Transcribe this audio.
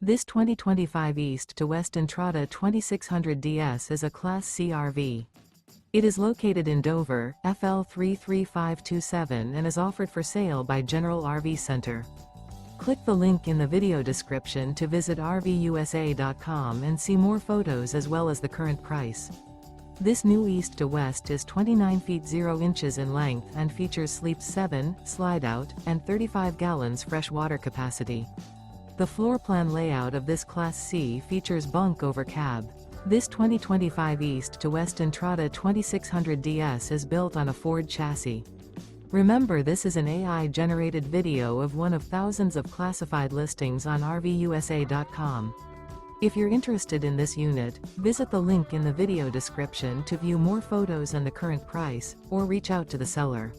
This 2025 East to West Entrada 2600 DS is a Class C RV. It is located in Dover, FL 33527 and is offered for sale by General RV Center. Click the link in the video description to visit RVUSA.com and see more photos as well as the current price. This new East to West is 29 feet 0 inches in length and features sleeps 7, slide-out, and 35 gallons fresh water capacity. The floor plan layout of this Class C features bunk over cab. This 2025 East to West Entrada 2600 DS is built on a Ford chassis. Remember, this is an AI-generated video of one of thousands of classified listings on RVUSA.com. If you're interested in this unit, visit the link in the video description to view more photos and the current price, or reach out to the seller.